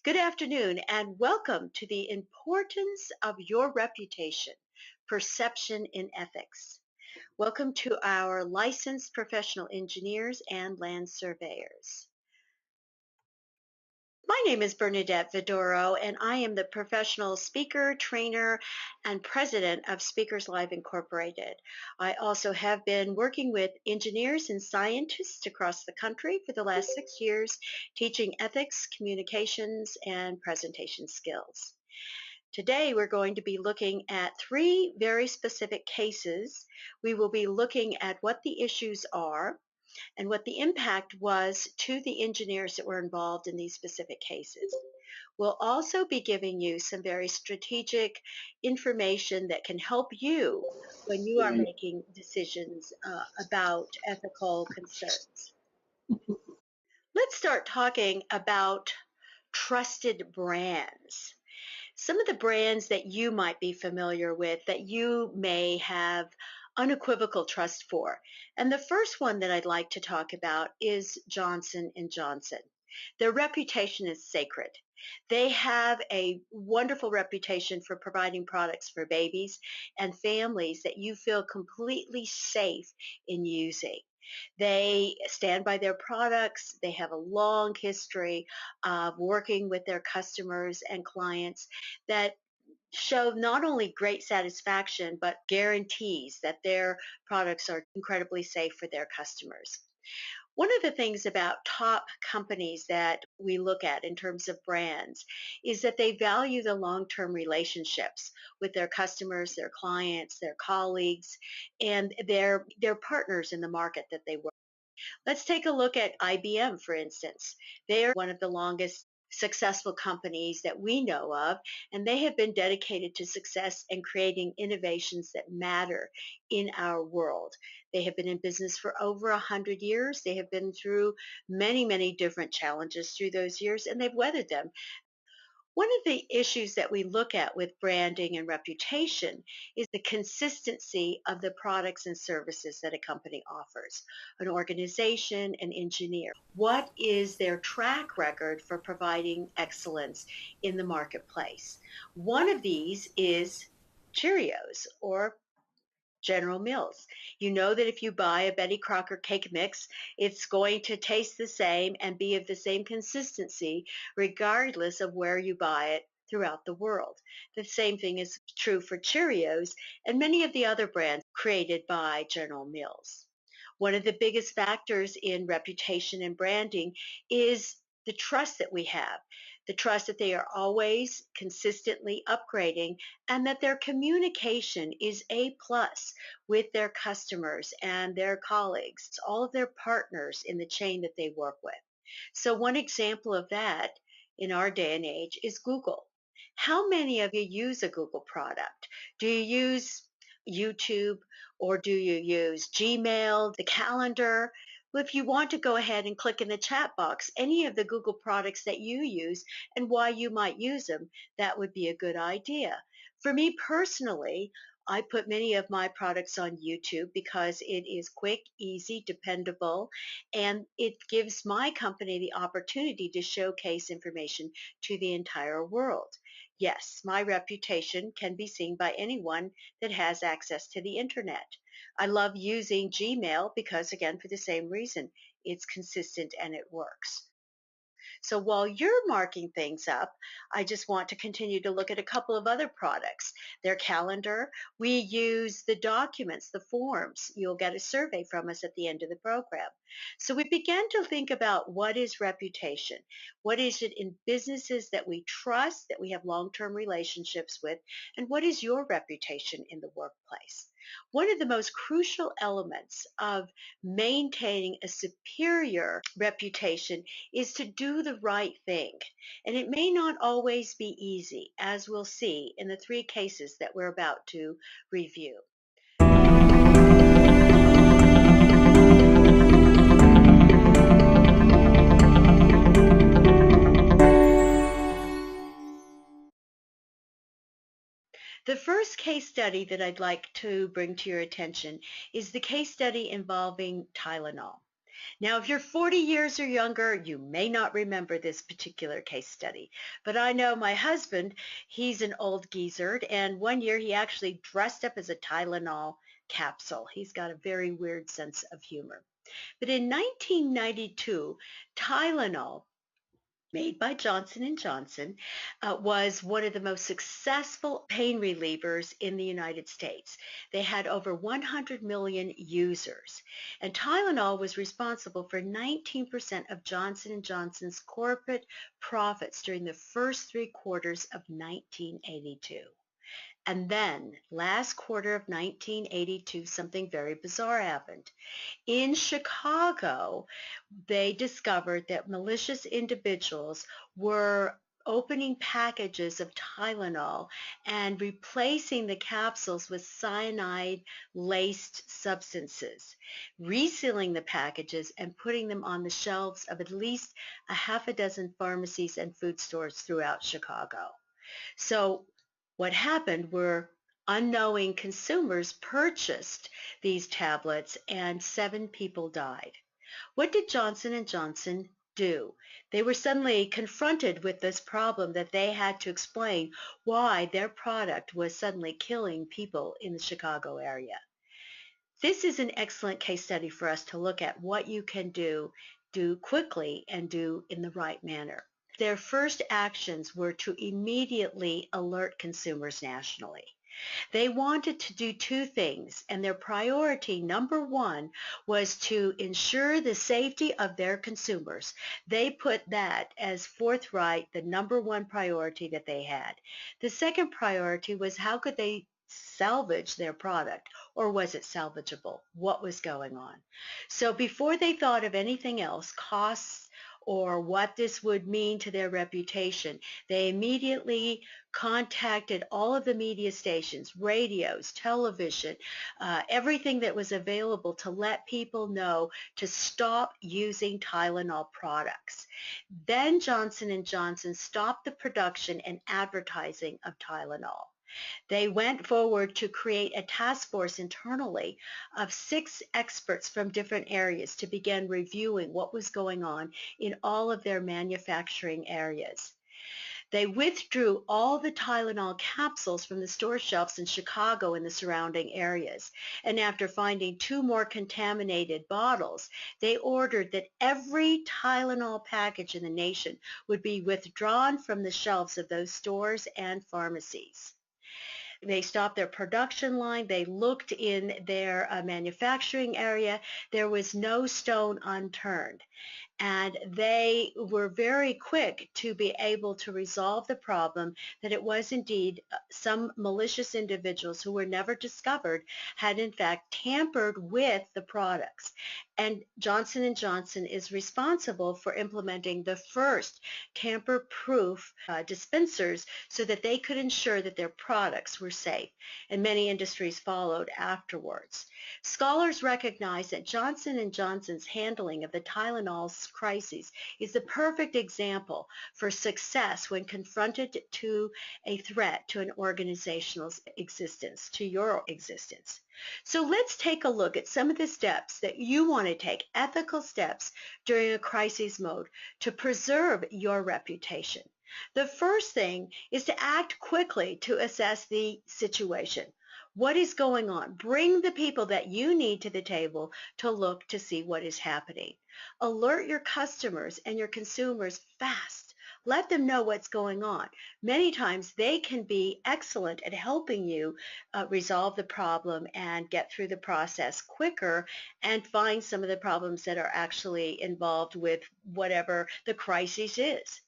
Good afternoon, and welcome to the importance of your reputation, perception in ethics. Welcome to our licensed professional engineers and land surveyors. My name is Bernadette Vidoro, and I am the professional speaker, trainer, and president of Speakers Live Incorporated. I also have been working with engineers and scientists across the country for the last 6 years, teaching ethics, communications, and presentation skills. Today, we're going to be looking at three very specific cases. We will be looking at what the issues are, and what the impact was to the engineers that were involved in these specific cases. We'll also be giving you some very strategic information that can help you when you are making decisions about ethical concerns. Let's start talking about trusted brands. Some of the brands that you might be familiar with that you may have unequivocal trust for. And the first one that I'd like to talk about is Johnson& and Johnson. Their reputation is sacred. They have a wonderful reputation for providing products for babies and families that you feel completely safe in using. They stand by their products. They have a long history of working with their customers and clients that show not only great satisfaction, but guarantees that their products are incredibly safe for their customers. One of the things about top companies that we look at in terms of brands is that they value the long-term relationships with their customers, their clients, their colleagues, and their partners in the market that they work. Let's take a look at IBM, for instance. They are one of the longest successful companies that we know of, and they have been dedicated to success and creating innovations that matter in our world. They have been in business for over 100 years. They have been through many, many different challenges through those years, and they've weathered them. One of the issues that we look at with branding and reputation is the consistency of the products and services that a company offers. An organization, an engineer, what is their track record for providing excellence in the marketplace? One of these is Cheerios or General Mills. You know that if you buy a Betty Crocker cake mix, it's going to taste the same and be of the same consistency regardless of where you buy it throughout the world. The same thing is true for Cheerios and many of the other brands created by General Mills. One of the biggest factors in reputation and branding is the trust that we have, the trust that they are always consistently upgrading and that their communication is A plus with their customers and their colleagues, all of their partners in the chain that they work with. So one example of that in our day and age is Google. How many of you use a Google product? Do you use YouTube or do you use Gmail, the calendar? Well, if you want to go ahead and click in the chat box any of the Google products that you use and why you might use them, that would be a good idea. For me personally, I put many of my products on YouTube because it is quick, easy, dependable, and it gives my company the opportunity to showcase information to the entire world. Yes, my reputation can be seen by anyone that has access to the internet. I love using Gmail because, again, for the same reason, it's consistent and it works. So while you're marking things up, I just want to continue to look at a couple of other products. Their calendar, we use the documents, the forms. You'll get a survey from us at the end of the program. So we began to think about what is reputation? What is it in businesses that we trust, that we have long-term relationships with, and what is your reputation in the workplace? One of the most crucial elements of maintaining a superior reputation is to do the right thing. And it may not always be easy, as we'll see in the three cases that we're about to review. The first case study that I'd like to bring to your attention is the case study involving Tylenol. Now, if you're 40 years or younger, you may not remember this particular case study, but I know my husband, he's an old geezer, and one year he actually dressed up as a Tylenol capsule. He's got a very weird sense of humor. But in 1992, Tylenol, made by Johnson & Johnson, was one of the most successful pain relievers in the United States. They had over 100 million users. And Tylenol was responsible for 19% of Johnson & Johnson's corporate profits during the first 3 quarters of 1982. And then, last quarter of 1982, something very bizarre happened. In Chicago, they discovered that malicious individuals were opening packages of Tylenol and replacing the capsules with cyanide-laced substances, resealing the packages and putting them on the shelves of at least a half a dozen pharmacies and food stores throughout Chicago. So what happened were unknowing consumers purchased these tablets and 7 people died. What did Johnson & Johnson do? They were suddenly confronted with this problem that they had to explain why their product was suddenly killing people in the Chicago area. This is an excellent case study for us to look at what you can do quickly and do in the right manner. Their first actions were to immediately alert consumers nationally. They wanted to do 2 things, and their priority, number one, was to ensure the safety of their consumers. They put that as forthright, the number one priority that they had. The second priority was how could they salvage their product, or was it salvageable? What was going on? So before they thought of anything else, costs or what this would mean to their reputation, they immediately contacted all of the media stations, radios, television, everything that was available to let people know to stop using Tylenol products. Then Johnson & Johnson stopped the production and advertising of Tylenol. They went forward to create a task force internally of 6 experts from different areas to begin reviewing what was going on in all of their manufacturing areas. They withdrew all the Tylenol capsules from the store shelves in Chicago and the surrounding areas. And after finding 2 more contaminated bottles, they ordered that every Tylenol package in the nation would be withdrawn from the shelves of those stores and pharmacies. They stopped their production line. They looked in their manufacturing area. There was no stone unturned. And they were very quick to be able to resolve the problem that it was indeed some malicious individuals who were never discovered had in fact tampered with the products. And Johnson & Johnson is responsible for implementing the first tamper-proof dispensers so that they could ensure that their products were safe. And many industries followed afterwards. Scholars recognize that Johnson & Johnson's handling of the Tylenol crisis is the perfect example for success when confronted to a threat to an organizational existence, to your existence. So let's take a look at some of the steps that you want to take, ethical steps during a crisis mode to preserve your reputation. The first thing is to act quickly to assess the situation. What is going on? Bring the people that you need to the table to look to see what is happening. Alert your customers and your consumers fast. Let them know what's going on. Many times they can be excellent at helping you resolve the problem and get through the process quicker and find some of the problems that are actually involved with whatever the crisis is.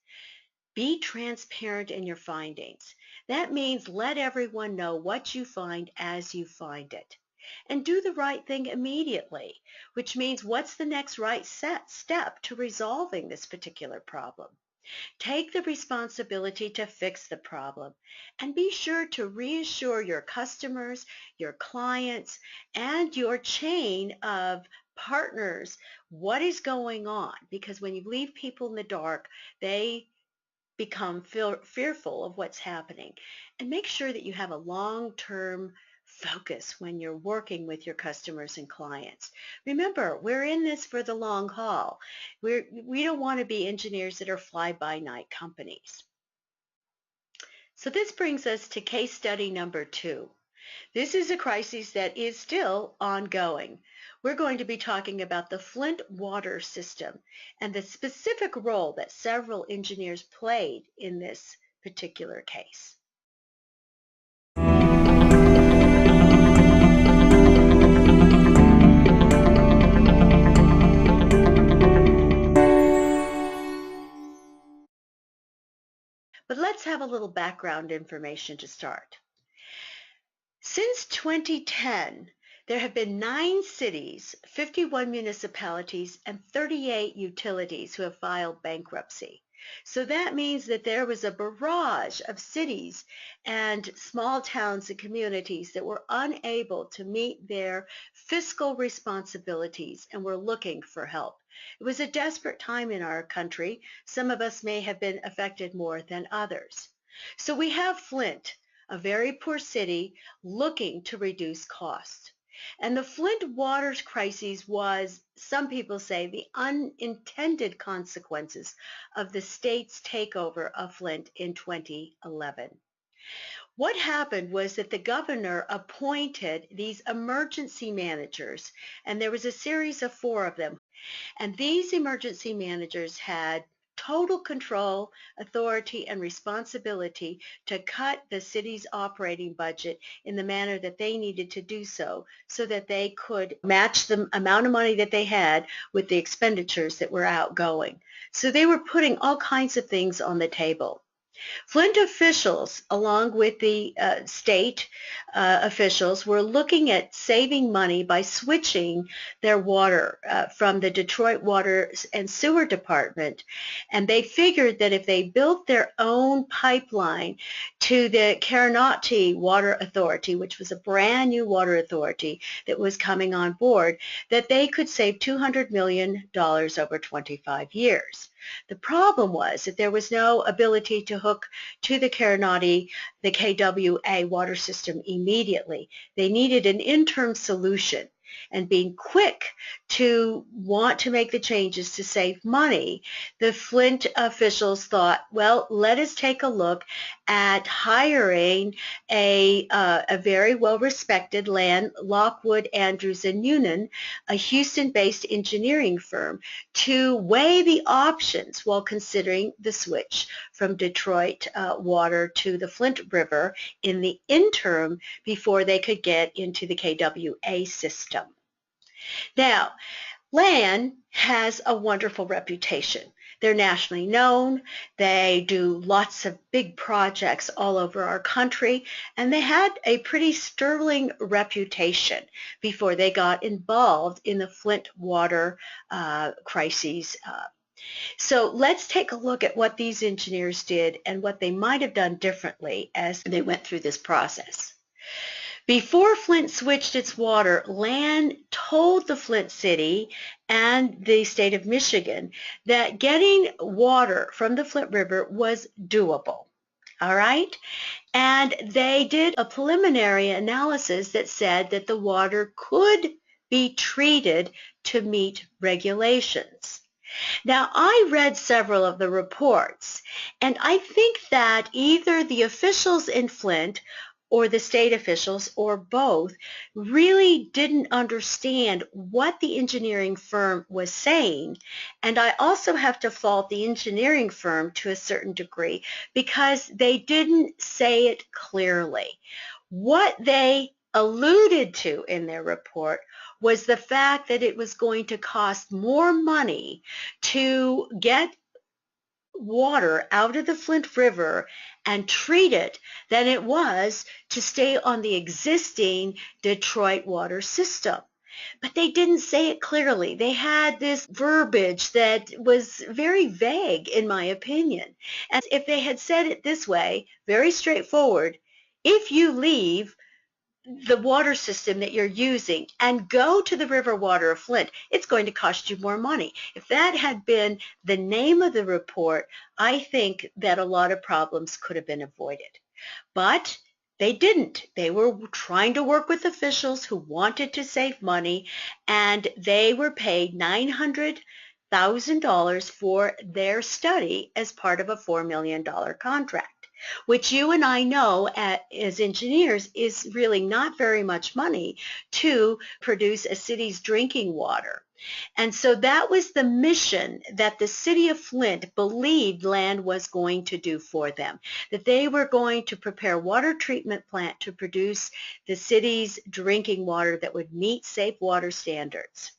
Be transparent in your findings. That means let everyone know what you find as you find it. And do the right thing immediately, which means what's the next right step to resolving this particular problem. Take the responsibility to fix the problem and be sure to reassure your customers, your clients, and your chain of partners what is going on, because when you leave people in the dark, they become fearful of what's happening. And make sure that you have a long-term Focus when you're working with your customers and clients. Remember, we're in this for the long haul. We don't want to be engineers that are fly-by-night companies. So this brings us to case study number 2. This is a crisis that is still ongoing. We're going to be talking about the Flint water system and the specific role that several engineers played in this particular case. But let's have a little background information to start. Since 2010, there have been 9 cities, 51 municipalities, and 38 utilities who have filed bankruptcy. So that means that there was a barrage of cities and small towns and communities that were unable to meet their fiscal responsibilities and were looking for help. It was a desperate time in our country. Some of us may have been affected more than others. So we have Flint, a very poor city, looking to reduce costs. And the Flint water crisis was, some people say, the unintended consequences of the state's takeover of Flint in 2011. What happened was that the governor appointed these emergency managers, and there was a series of 4 of them. And these emergency managers had total control, authority, and responsibility to cut the city's operating budget in the manner that they needed to do so, so that they could match the amount of money that they had with the expenditures that were outgoing. So they were putting all kinds of things on the table. Flint officials, along with the state officials, were looking at saving money by switching their water from the Detroit Water and Sewer Department. And they figured that if they built their own pipeline to the Carnoty Water Authority, which was a brand new water authority that was coming on board, that they could save $200 million over 25 years. The problem was that there was no ability to hook to the Carnoty, the KWA water system immediately. They needed an interim solution. And being quick to want to make the changes to save money, the Flint officials thought, well, let us take a look at hiring a very well-respected Lockwood, Andrews, and Noonan, a Houston-based engineering firm, to weigh the options while considering the switch from Detroit water to the Flint River in the interim before they could get into the KWA system. Now, LAN has a wonderful reputation. They're nationally known. They do lots of big projects all over our country, and they had a pretty sterling reputation before they got involved in the Flint water crises. So let's take a look at what these engineers did and what they might have done differently as they went through this process. Before Flint switched its water, LAN told the Flint city and the state of Michigan that getting water from the Flint River was doable. All right? And they did a preliminary analysis that said that the water could be treated to meet regulations. Now, I read several of the reports, and I think that either the officials in Flint or the state officials, or both, really didn't understand what the engineering firm was saying. And I also have to fault the engineering firm to a certain degree because they didn't say it clearly. What they alluded to in their report was the fact that it was going to cost more money to get water out of the Flint River and treat it than it was to stay on the existing Detroit water system. But they didn't say it clearly. They had this verbiage that was very vague, in my opinion. And if they had said it this way, very straightforward, if you leave the water system that you're using and go to the river water of Flint, it's going to cost you more money. If that had been the name of the report, I think that a lot of problems could have been avoided. But They didn't. They were trying to work with officials who wanted to save money, and they were paid $900,000 for their study as part of a $4 million contract, which you and I know as engineers is really not very much money to produce a city's drinking water. And so that was the mission that the city of Flint believed land was going to do for them, that they were going to prepare water treatment plant to produce the city's drinking water that would meet safe water standards.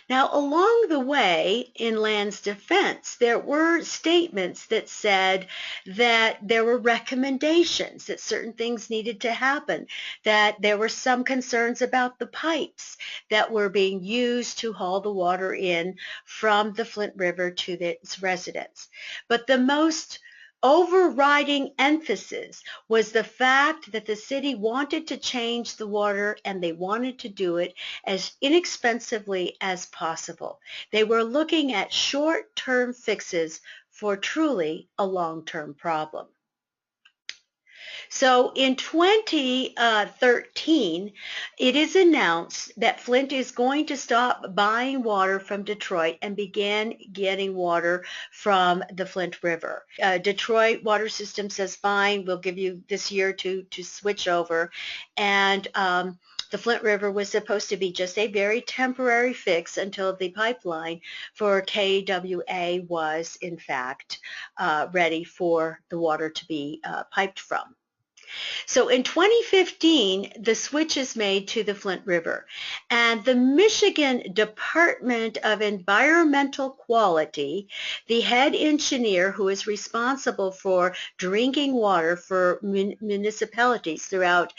Now, along the way, in land's defense, there were statements that said that there were recommendations, that certain things needed to happen, that there were some concerns about the pipes that were being used to haul the water in from the Flint River to its residents. But the most overriding emphasis was the fact that the city wanted to change the water, and they wanted to do it as inexpensively as possible. They were looking at short-term fixes for truly a long-term problem. So in 2013, it is announced that Flint is going to stop buying water from Detroit and begin getting water from the Flint River. Detroit water system says, fine, we'll give you this year to switch over. And the Flint River was supposed to be just a very temporary fix until the pipeline for KWA was, in fact, ready for the water to be piped from. So in 2015, the switch is made to the Flint River, and the Michigan Department of Environmental Quality, the head engineer who is responsible for drinking water for municipalities throughout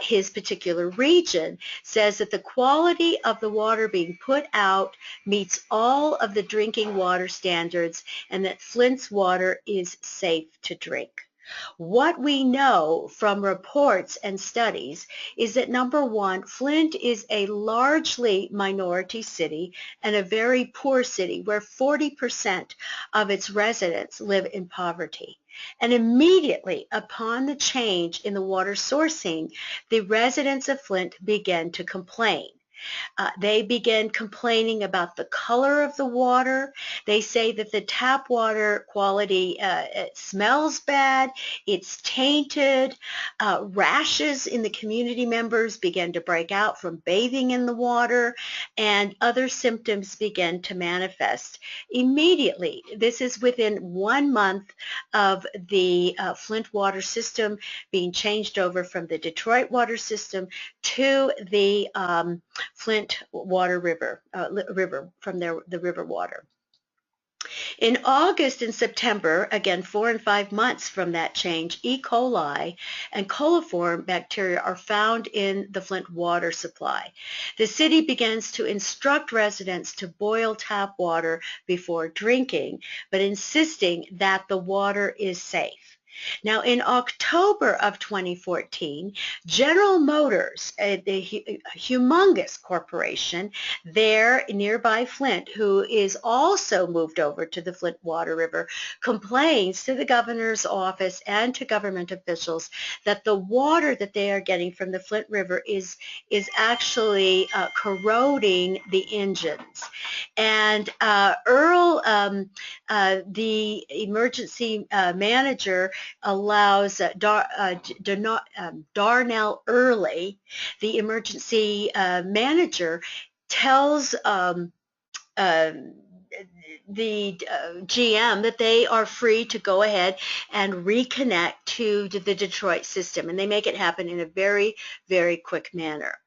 his particular region, says that the quality of the water being put out meets all of the drinking water standards, and that Flint's water is safe to drink. What we know from reports and studies is that, number one, Flint is a largely minority city and a very poor city where 40% of its residents live in poverty. And immediately upon the change in the water sourcing, the residents of Flint began to complain. They began complaining about the color of the water. They say that the tap water quality, it smells bad, it's tainted. Rashes in the community members began to break out from bathing in the water, and other symptoms began to manifest immediately. This is within 1 month of the Flint water system being changed over from the Detroit water system to the Flint water river from the river water. In August and September, again 4 and 5 months from that change, E. coli and coliform bacteria are found in the Flint water supply. The city begins to instruct residents to boil tap water before drinking, but insisting that the water is safe. Now, in October of 2014, General Motors, the humongous corporation there nearby Flint, who is also moved over to the Flint Water River, complains to the governor's office and to government officials that the water that they are getting from the Flint River is actually corroding the engines. And Earl, the emergency manager, allows Darnell Early, the emergency manager, tells the GM that they are free to go ahead and reconnect to the Detroit system, and they make it happen in a very, very quick manner.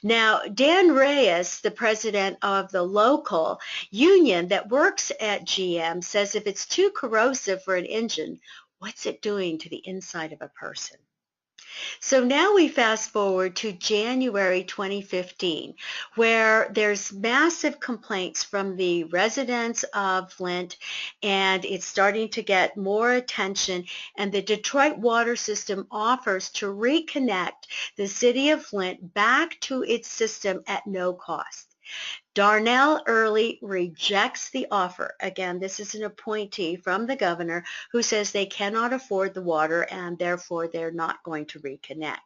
Now, Dan Reyes, the president of the local union that works at GM, says if it's too corrosive for an engine, what's it doing to the inside of a person? So now we fast forward to January 2015, where there's massive complaints from the residents of Flint, and it's starting to get more attention, and the Detroit water system offers to reconnect the city of Flint back to its system at no cost. Darnell Early rejects the offer. Again, this is an appointee from the governor who says they cannot afford the water and therefore they're not going to reconnect.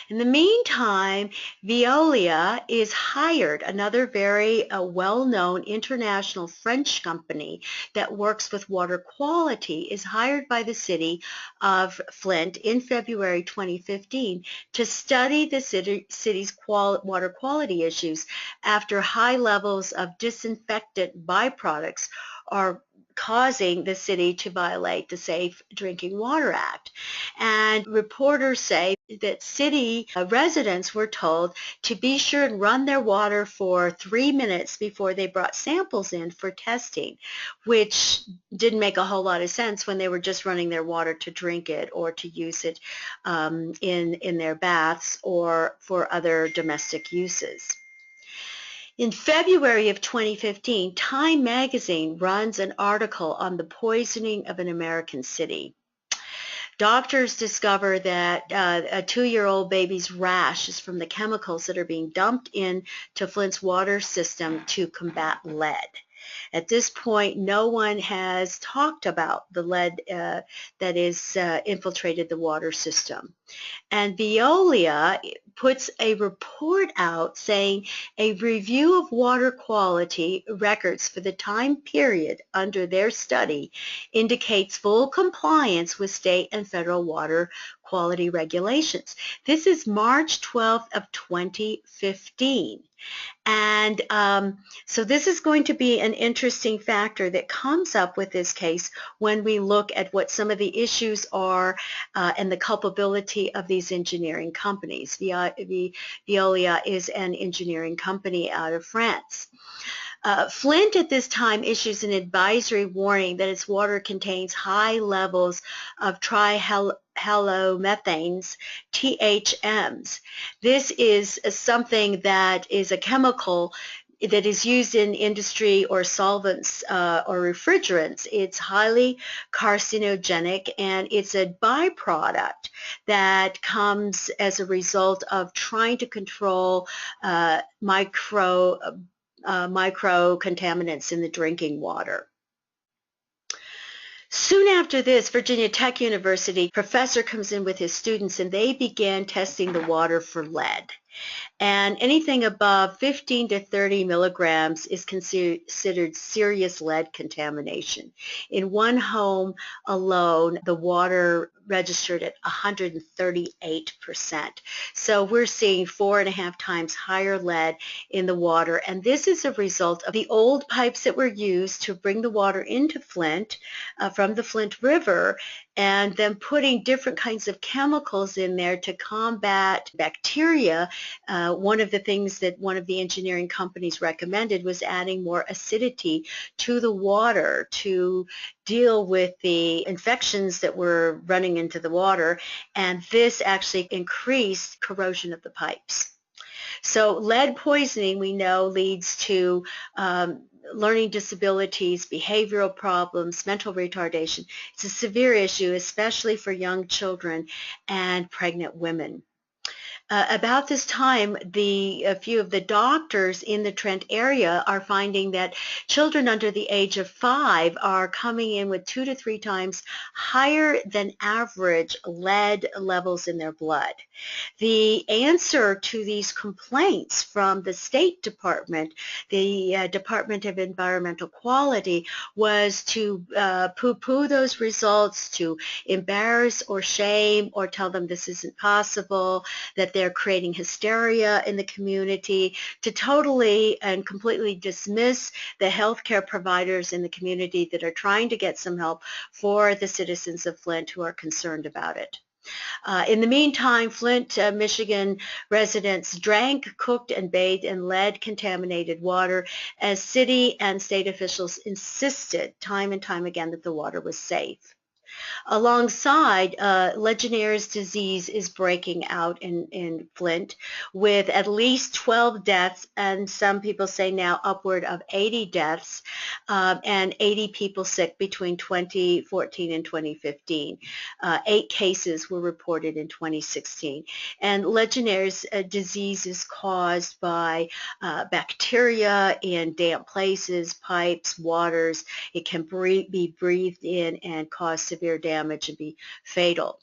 In the meantime, Veolia is hired, another very well-known international French company that works with water quality, is hired by the city of Flint in February 2015 to study the city's water quality issues after high levels of disinfectant byproducts are causing the city to violate the Safe Drinking Water Act. And reporters say that city residents were told to be sure and run their water for 3 minutes before they brought samples in for testing, which didn't make a whole lot of sense when they were just running their water to drink it or to use it in their baths or for other domestic uses. In February of 2015, Time magazine runs an article on the poisoning of an American city. Doctors discover that a 2-year-old baby's rash is from the chemicals that are being dumped into Flint's water system to combat lead. At this point, no one has talked about the lead that is infiltrated the water system. And Veolia puts a report out saying a review of water quality records for the time period under their study indicates full compliance with state and federal water quality regulations. This is March 12th of 2015. And so this is going to be an interesting factor that comes up with this case when we look at what some of the issues are and the culpability of these engineering companies. Veolia is an engineering company out of France. Flint at this time issues an advisory warning that its water contains high levels of trihalomethanes, THMs. This is something that is a chemical that is used in industry or solvents or refrigerants. It's highly carcinogenic and it's a byproduct that comes as a result of trying to control micro contaminants in the drinking water. Soon after this, Virginia Tech University professor comes in with his students and they began testing the water for lead. And anything above 15 to 30 milligrams is considered serious lead contamination. In one home alone, the water registered at 138%. So we're seeing 4.5 times higher lead in the water. And this is a result of the old pipes that were used to bring the water into Flint from the Flint River, and then putting different kinds of chemicals in there to combat bacteria. One of the things that one of the engineering companies recommended was adding more acidity to the water to deal with the infections that were running into the water, and this actually increased corrosion of the pipes. So lead poisoning, we know, leads to learning disabilities, behavioral problems, mental retardation. It's a severe issue, especially for young children and pregnant women. About this time, a few of the doctors in the Trent area are finding that children under the age of 5 are coming in with 2 to 3 times higher than average lead levels in their blood. The answer to these complaints from the State Department, the Department of Environmental Quality, was to poo-poo those results, to embarrass or shame or tell them this isn't possible, that they're creating hysteria in the community, to totally and completely dismiss the healthcare providers in the community that are trying to get some help for the citizens of Flint who are concerned about it. In the meantime, Flint, Michigan residents drank, cooked, and bathed in lead-contaminated water as city and state officials insisted time and time again that the water was safe. Alongside, Legionnaire's disease is breaking out in Flint with at least 12 deaths, and some people say now upward of 80 deaths, and 80 people sick between 2014 and 2015. 8 cases were reported in 2016. And Legionnaire's disease is caused by bacteria in damp places, pipes, waters. It can be breathed in and cause severe damage and be fatal.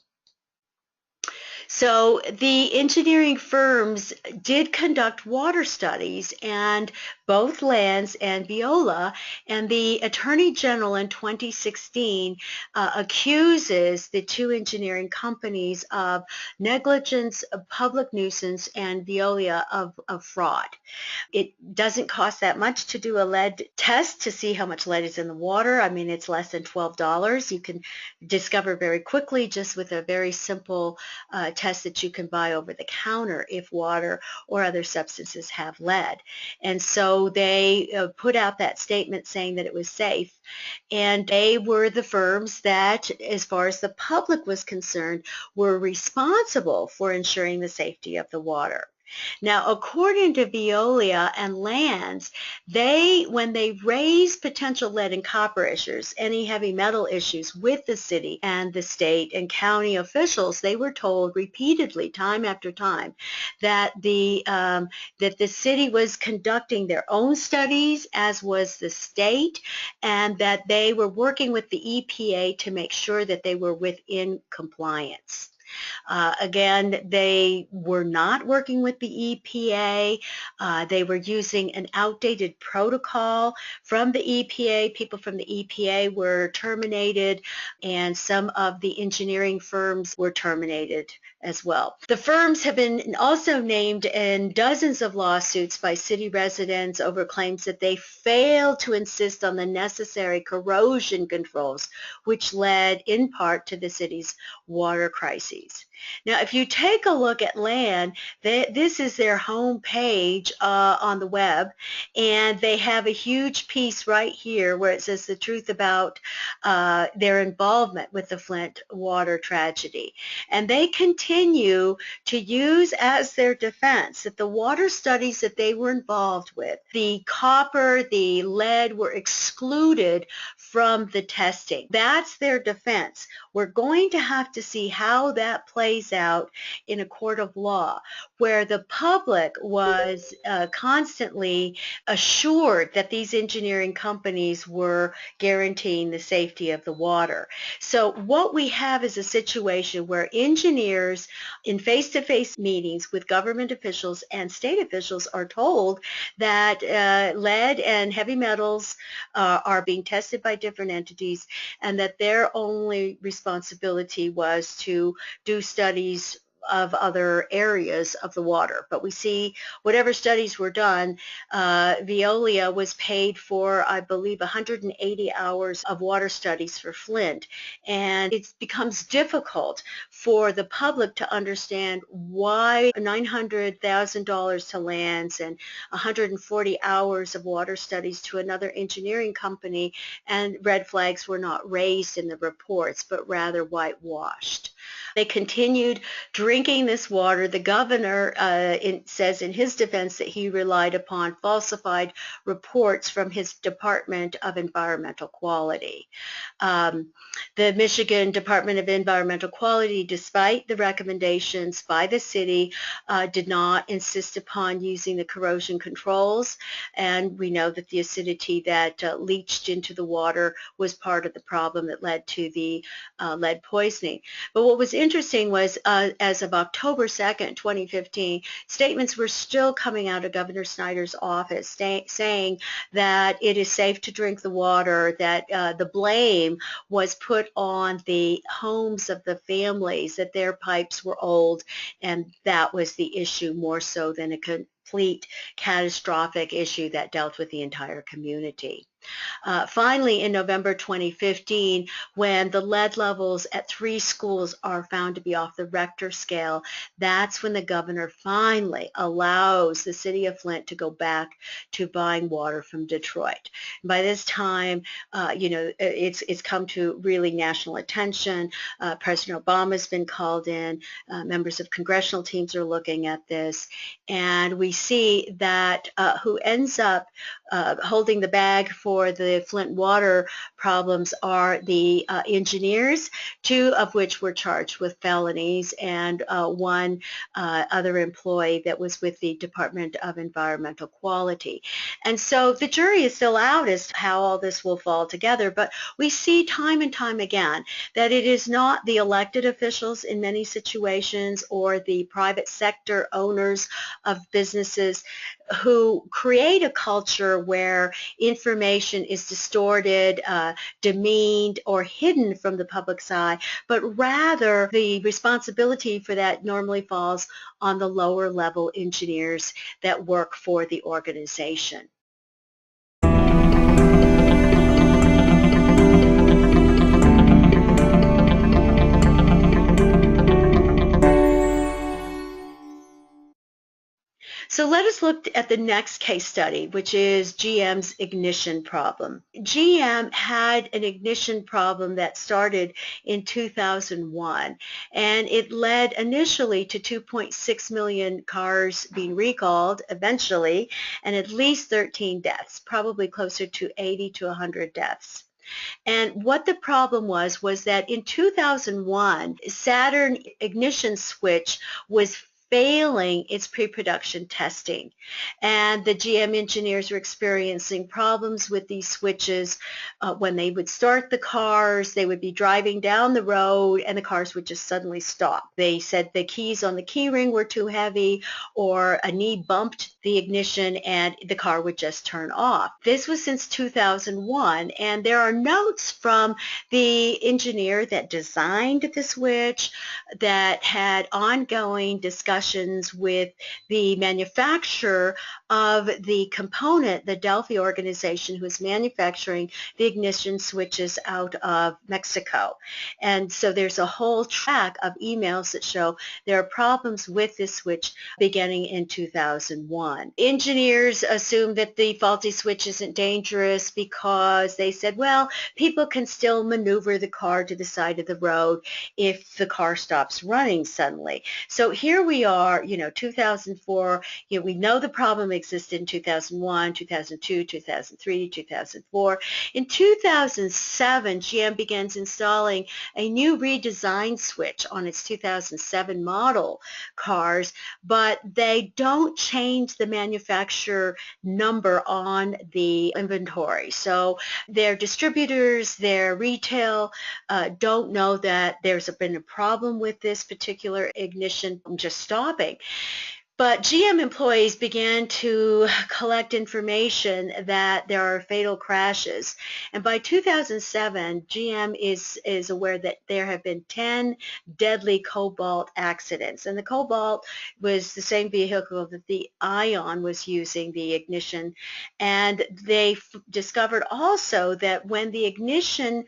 So the engineering firms did conduct water studies, and both Lands and Veolia, and the Attorney General in 2016 accuses the two engineering companies of negligence, of public nuisance, and Veolia of fraud. It doesn't cost that much to do a lead test to see how much lead is in the water. I mean, it's less than $12. You can discover very quickly just with a very simple test that you can buy over the counter if water or other substances have lead. And so they put out that statement saying that it was safe. And they were the firms that, as far as the public was concerned, were responsible for ensuring the safety of the water. Now, according to Veolia and Lands, when they raised potential lead and copper issues, any heavy metal issues with the city and the state and county officials, they were told repeatedly, time after time, that the city was conducting their own studies, as was the state, and that they were working with the EPA to make sure that they were within compliance. Again, they were not working with the EPA. They were using an outdated protocol from the EPA. People from the EPA were terminated, and some of the engineering firms were terminated as well. The firms have been also named in dozens of lawsuits by city residents over claims that they failed to insist on the necessary corrosion controls, which led in part to the city's water crises. Now, if you take a look at Land, this is their home page on the web, and they have a huge piece right here where it says the truth about their involvement with the Flint water tragedy. And they continue to use as their defense that the water studies that they were involved with, the copper, the lead, were excluded from the testing. That's their defense. We're going to have to see how that plays out in a court of law, where the public was constantly assured that these engineering companies were guaranteeing the safety of the water. So what we have is a situation where engineers in face-to-face meetings with government officials and state officials are told that lead and heavy metals are being tested by different entities, and that their only responsibility was to do studies of other areas of the water. But we see whatever studies were done, Veolia was paid for, I believe, 180 hours of water studies for Flint. And it becomes difficult for the public to understand why $900,000 to Lands and 140 hours of water studies to another engineering company, and red flags were not raised in the reports, but rather whitewashed. They continued drinking this water. The governor says in his defense that he relied upon falsified reports from his Department of Environmental Quality. The Michigan Department of Environmental Quality, despite the recommendations by the city, did not insist upon using the corrosion controls, and we know that the acidity that leached into the water was part of the problem that led to the lead poisoning. But what was interesting was as of October 2nd, 2015, statements were still coming out of Governor Snyder's office saying that it is safe to drink the water, that the blame was put on the homes of the families, that their pipes were old, and that was the issue more so than a complete catastrophic issue that dealt with the entire community. Finally, in November 2015, when the lead levels at 3 schools are found to be off the Richter scale, that's when the governor finally allows the city of Flint to go back to buying water from Detroit. By this time, it's come to really national attention. President Obama's been called in. Members of congressional teams are looking at this, and we see that who ends up holding the bag for the Flint water problems are the engineers, 2 of which were charged with felonies, and one other employee that was with the Department of Environmental Quality. And so the jury is still out as to how all this will fall together, but we see time and time again that it is not the elected officials in many situations or the private sector owners of businesses who create a culture where information is distorted, demeaned, or hidden from the public's eye, but rather the responsibility for that normally falls on the lower level engineers that work for the organization. So let us look at the next case study, which is GM's ignition problem. GM had an ignition problem that started in 2001, and it led initially to 2.6 million cars being recalled eventually, and at least 13 deaths, probably closer to 80 to 100 deaths. And what the problem was that in 2001, Saturn ignition switch was failing its pre-production testing. And the GM engineers were experiencing problems with these switches. When they would start the cars, they would be driving down the road and the cars would just suddenly stop. They said the keys on the key ring were too heavy, or a knee bumped the ignition and the car would just turn off. This was since 2001, and there are notes from the engineer that designed the switch, that had ongoing discussions with the manufacturer of the component, the Delphi organization, who is manufacturing the ignition switches out of Mexico. And so there's a whole track of emails that show there are problems with this switch beginning in 2001. Engineers assume that the faulty switch isn't dangerous because they said, well, people can still maneuver the car to the side of the road if the car stops running suddenly. So here we are, 2004, we know the problem existed in 2001, 2002, 2003, 2004. In 2007, GM begins installing a new redesigned switch on its 2007 model cars, but they don't change the manufacturer number on the inventory. So their distributors, their retail don't know that there's been a problem with this particular ignition just stopping. But GM employees began to collect information that there are fatal crashes. And by 2007, GM is aware that there have been 10 deadly cobalt accidents. And the cobalt was the same vehicle that the Ion was using, the ignition. And they discovered also that when the ignition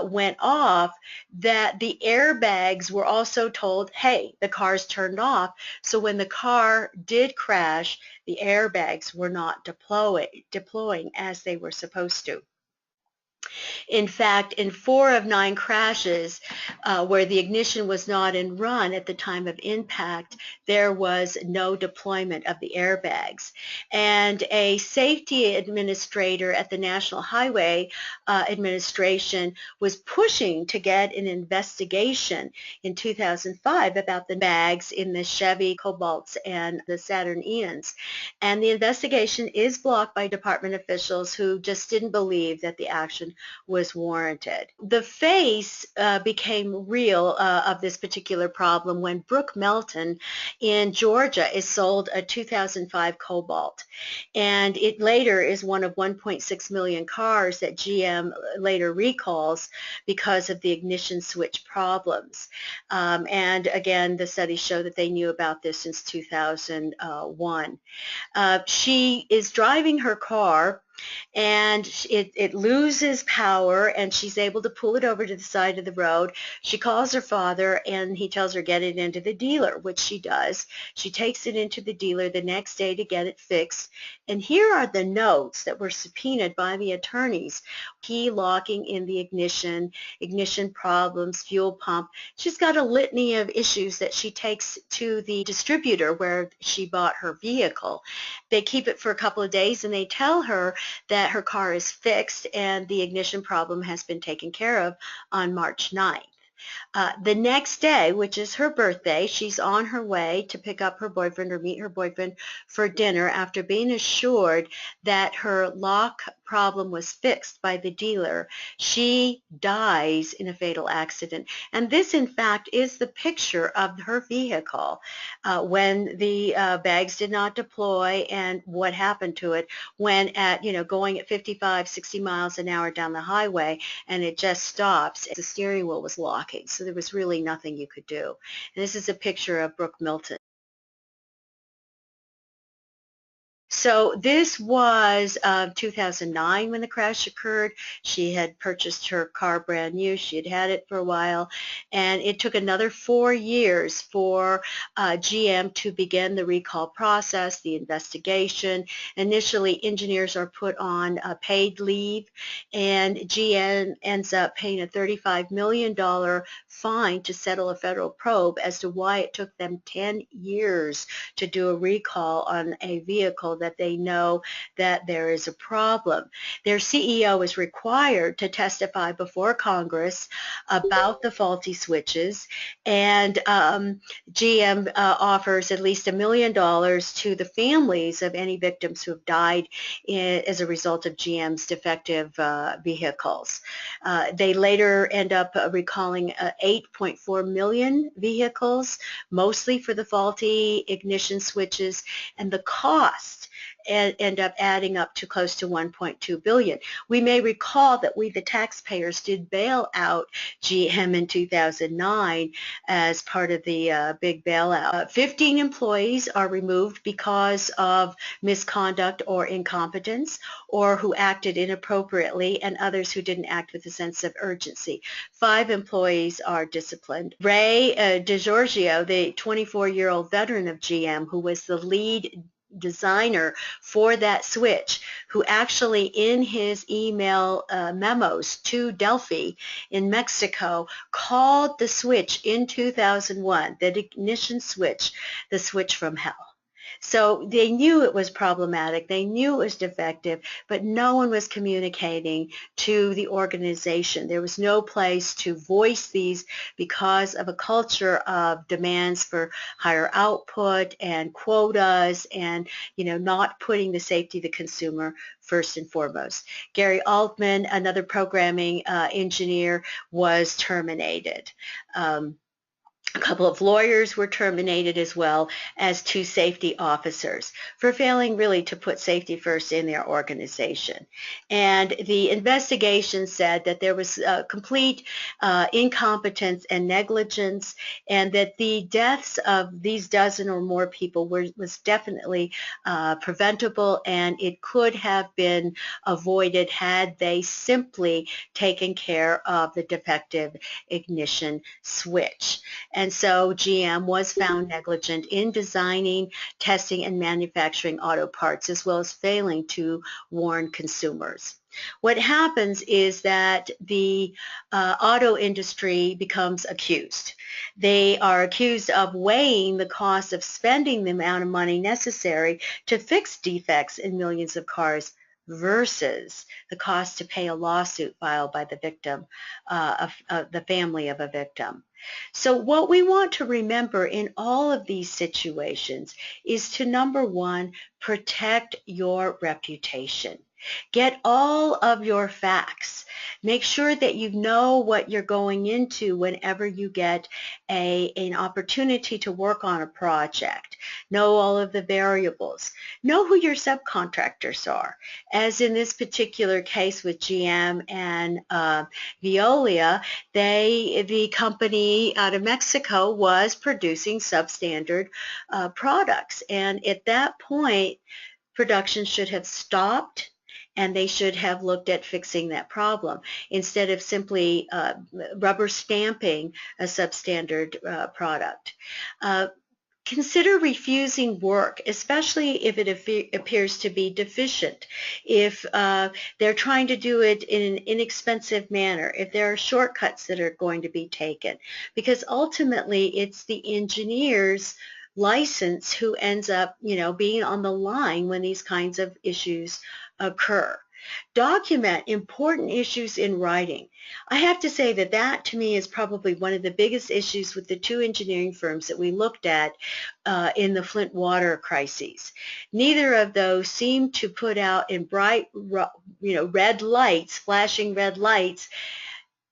went off, that the airbags were also told, hey, the car's turned off. So when the car did crash, the airbags were not deploying as they were supposed to. In fact, in 4 of 9 crashes where the ignition was not in run at the time of impact, there was no deployment of the airbags. And a safety administrator at the National Highway Administration was pushing to get an investigation in 2005 about the bags in the Chevy Cobalts and the Saturn Ians. And the investigation is blocked by department officials who just didn't believe that the action was warranted. The face became real of this particular problem when Brooke Milton in Georgia is sold a 2005 Cobalt. And it later is one of 1.6 million cars that GM later recalls because of the ignition switch problems. And again, the studies show that they knew about this since 2001. She is driving her car and it loses power, and she's able to pull it over to the side of the road. She calls her father, and he tells her get it into the dealer, which she does. She takes it into the dealer the next day to get it fixed, and here are the notes that were subpoenaed by the attorneys. Key locking in the ignition problems, fuel pump. She's got a litany of issues that she takes to the distributor where she bought her vehicle. They keep it for a couple of days, and they tell her that her car is fixed and the ignition problem has been taken care of on March 9th. The next day, which is her birthday, she's on her way to pick up her boyfriend or meet her boyfriend for dinner after being assured that her lock problem was fixed by the dealer. She dies in a fatal accident. And this, in fact, is the picture of her vehicle when the bags did not deploy and what happened to it when going at 55, 60 miles an hour down the highway, and it just stops. The steering wheel was locking, so there was really nothing you could do. And this is a picture of Brooke Milton. So this was 2009 when the crash occurred. She had purchased her car brand new. She had had it for a while, and it took another 4 years for GM to begin the recall process, the investigation. Initially, engineers are put on paid leave, and GM ends up paying a $35 million fine to settle a federal probe as to why it took them 10 years to do a recall on a vehicle that they know that there is a problem. Their CEO is required to testify before Congress about the faulty switches, and GM offers at least $1 million to the families of any victims who have died as a result of GM's defective vehicles. They later end up recalling 8.4 million vehicles, mostly for the faulty ignition switches, and the cost end up adding up to close to $1.2 billion. We may recall that we, the taxpayers, did bail out GM in 2009 as part of the big bailout. 15 employees are removed because of misconduct or incompetence, or who acted inappropriately, and others who didn't act with a sense of urgency. 5 employees are disciplined. Ray DiGiorgio, the 24-year-old veteran of GM, who was the lead designer for that switch, who actually in his email memos to Delphi in Mexico called the switch in 2001, the ignition switch, the switch from hell. So they knew it was problematic, they knew it was defective, but no one was communicating to the organization. There was no place to voice these because of a culture of demands for higher output and quotas and, not putting the safety of the consumer first and foremost. Gary Altman, another programming engineer, was terminated. A couple of lawyers were terminated, as well as 2 safety officers, for failing really to put safety first in their organization. And the investigation said that there was complete incompetence and negligence, and that the deaths of these dozen or more people was definitely preventable, and it could have been avoided had they simply taken care of the defective ignition switch. And so GM was found negligent in designing, testing, and manufacturing auto parts, as well as failing to warn consumers. What happens is that the auto industry becomes accused. They are accused of weighing the cost of spending the amount of money necessary to fix defects in millions of cars versus the cost to pay a lawsuit filed by the victim, of the family of a victim. So what we want to remember in all of these situations is to, number one, protect your reputation. Get all of your facts. Make sure that you know what you're going into whenever you get an opportunity to work on a project. Know all of the variables. Know who your subcontractors are. As in this particular case with GM and Veolia, the company out of Mexico was producing substandard products. And at that point, production should have stopped, and they should have looked at fixing that problem instead of simply rubber stamping a substandard product. Uh, Consider refusing work, especially if it appears to be deficient. If they're trying to do it in an inexpensive manner, if there are shortcuts that are going to be taken, because ultimately it's the engineer's license who ends up, being on the line when these kinds of issues occur. Document important issues in writing. I have to say that to me is probably one of the biggest issues with the two engineering firms that we looked at in the Flint water crises. Neither of those seem to put out in bright, red lights, flashing red lights,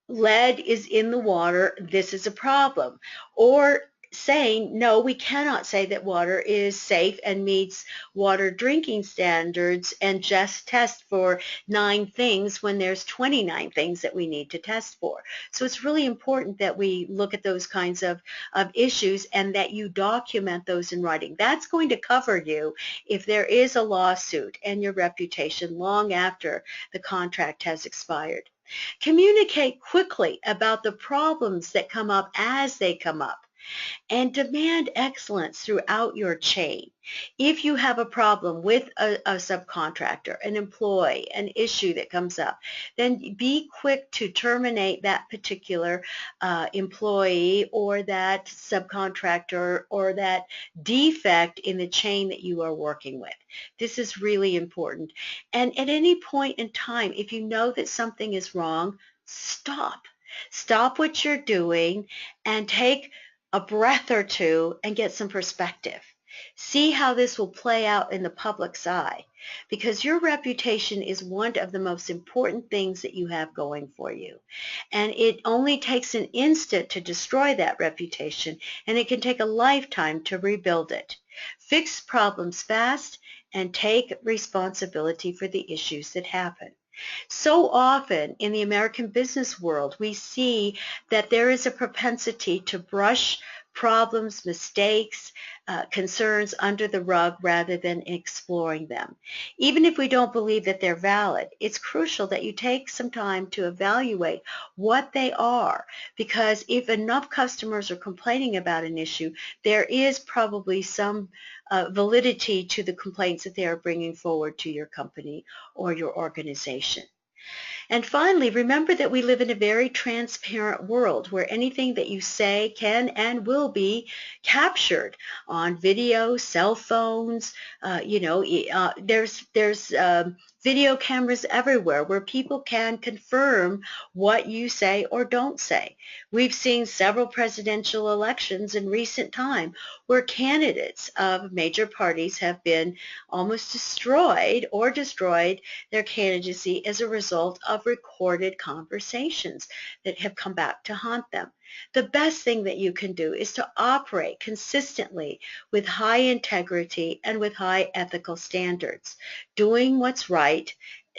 lead is in the water, this is a problem. Or saying, no, we cannot say that water is safe and meets water drinking standards and just test for 9 things when there's 29 things that we need to test for. So it's really important that we look at those kinds of issues and that you document those in writing. That's going to cover you if there is a lawsuit and your reputation long after the contract has expired. Communicate quickly about the problems that come up as they come up, and demand excellence throughout your chain. If you have a problem with a subcontractor, an employee, an issue that comes up, then be quick to terminate that particular employee or that subcontractor or that defect in the chain that you are working with. This is really important. And at any point in time, if you know that something is wrong, stop. Stop what you're doing and take a breath or two and get some perspective. See how this will play out in the public's eye, because your reputation is one of the most important things that you have going for you. And it only takes an instant to destroy that reputation, and it can take a lifetime to rebuild it. Fix problems fast and take responsibility for the issues that happen. So often in the American business world, we see that there is a propensity to brush problems, mistakes, concerns under the rug rather than exploring them. Even if we don't believe that they're valid, it's crucial that you take some time to evaluate what they are, because if enough customers are complaining about an issue, there is probably some validity to the complaints that they are bringing forward to your company or your organization. And finally, remember that we live in a very transparent world where anything that you say can and will be captured on video, cell phones. There's video cameras everywhere where people can confirm what you say or don't say. We've seen several presidential elections in recent time where candidates of major parties have been almost destroyed their candidacy as a result of recorded conversations that have come back to haunt them. The best thing that you can do is to operate consistently with high integrity and with high ethical standards, doing what's right,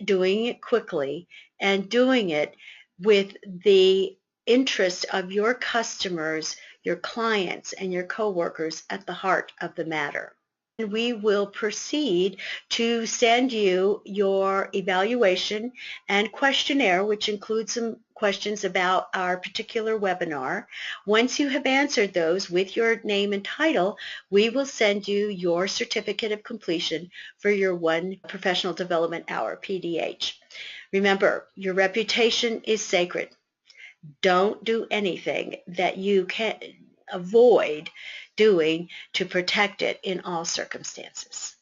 doing it quickly, and doing it with the interest of your customers, your clients, and your coworkers at the heart of the matter. We will proceed to send you your evaluation and questionnaire, which includes some questions about our particular webinar. Once you have answered those with your name and title, we will send you your certificate of completion for your 1 professional development hour, PDH. Remember, your reputation is sacred. Don't do anything that you can avoid doing to protect it in all circumstances.